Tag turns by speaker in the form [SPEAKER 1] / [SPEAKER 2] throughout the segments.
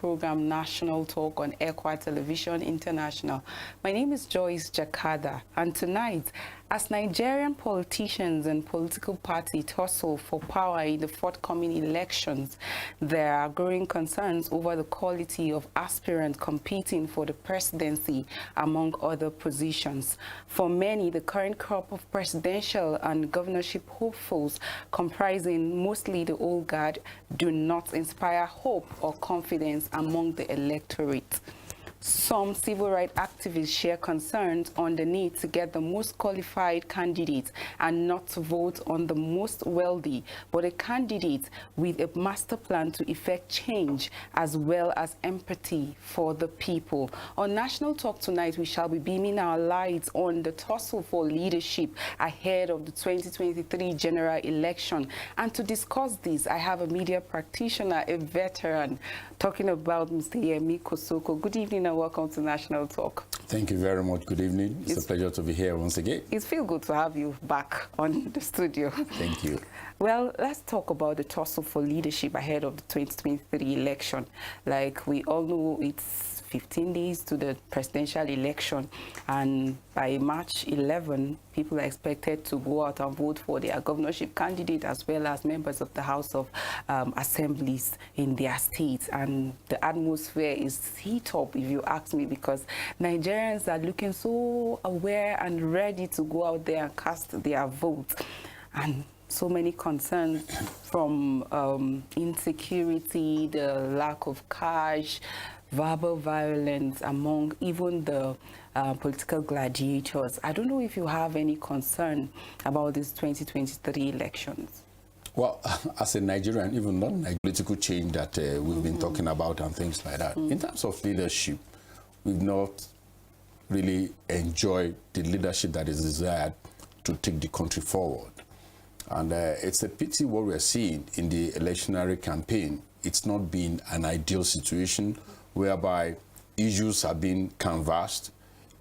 [SPEAKER 1] program National Talk on ECWA Television International. My name is Joyce Jakada, and tonight, as Nigerian politicians and political parties tussle for power in the forthcoming elections, there are growing concerns over the quality of aspirants competing for the presidency, among other positions. For many, the current crop of presidential and governorship hopefuls, comprising mostly the old guard, do not inspire hope or confidence among the electorate. Some civil rights activists share concerns on the need to get the most qualified candidate and not to vote on the most wealthy, but a candidate with a master plan to effect change as well as empathy for the people. On National Talk tonight, we shall be beaming our lights on the tussle for leadership ahead of the 2023 general election. And to discuss this, I have a media practitioner, a veteran, talking about Mr. Yemi Kosoko. Good evening and welcome to National Talk.
[SPEAKER 2] Thank you very much. Good evening. It's a pleasure to be here once again.
[SPEAKER 1] It feels good to have you back on the studio.
[SPEAKER 2] Thank you.
[SPEAKER 1] Well, let's talk about the tussle for leadership ahead of the 2023 election. Like we all know, it's 15 days to the presidential election, and by March 11, people are expected to go out and vote for their governorship candidate as well as members of the House of Assemblies in their states. And the atmosphere is heat up, if you ask me, because Nigerians are looking so aware and ready to go out there and cast their vote. And so many concerns from insecurity, the lack of cash, verbal violence among even the political gladiators. I don't know if you have any concern about these 2023 elections.
[SPEAKER 2] Well, as a Nigerian, even non political change that we've been talking about and things like that, in terms of leadership, we've not really enjoyed the leadership that is desired to take the country forward. And it's a pity what we're seeing in the electionary campaign. It's not been an ideal situation whereby issues have been canvassed,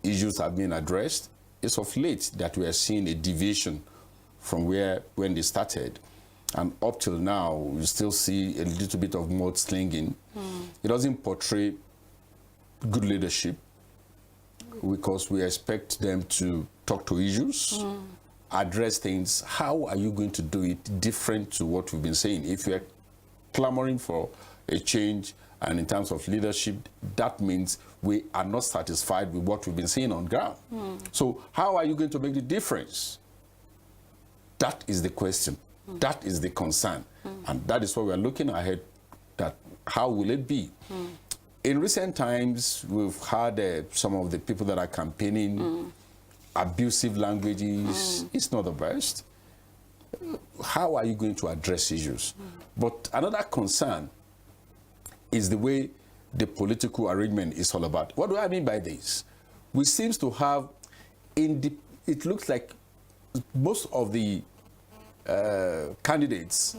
[SPEAKER 2] issues have been addressed. It's of late that we are seeing a deviation from when they started. And up till now, we still see a little bit of mudslinging. It doesn't portray good leadership because we expect them to talk to issues, address things. How are you going to do it different to what we've been saying? If you're clamoring for a change, and in terms of leadership, that means we are not satisfied with what we've been seeing on ground. So how are you going to make the difference? That is the question. That is the concern. And that is what we're looking ahead, that how will it be? In recent times, we've had some of the people that are campaigning abusive languages. It's not the best. How are you going to address issues? But another concern is the way the political arrangement is all about. What do I mean by this? We seem to have, it looks like most of the candidates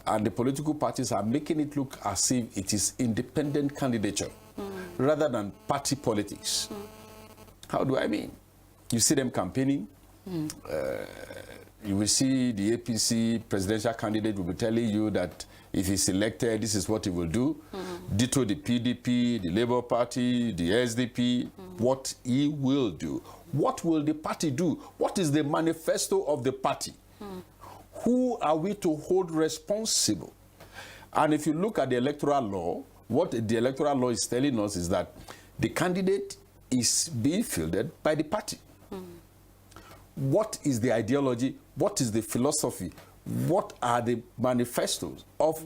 [SPEAKER 2] and the political parties are making it look as if it is independent candidature rather than party politics. How do I mean? You see them campaigning. You will see the APC presidential candidate will be telling you that if he's elected, this is what he will do. Ditto the PDP, the Labour Party, the SDP, what he will do. What will the party do? What is the manifesto of the party? Who are we to hold responsible? And if you look at the electoral law, what the electoral law is telling us is that the candidate is being fielded by the party. What is the ideology? What is the philosophy? What are the manifestos of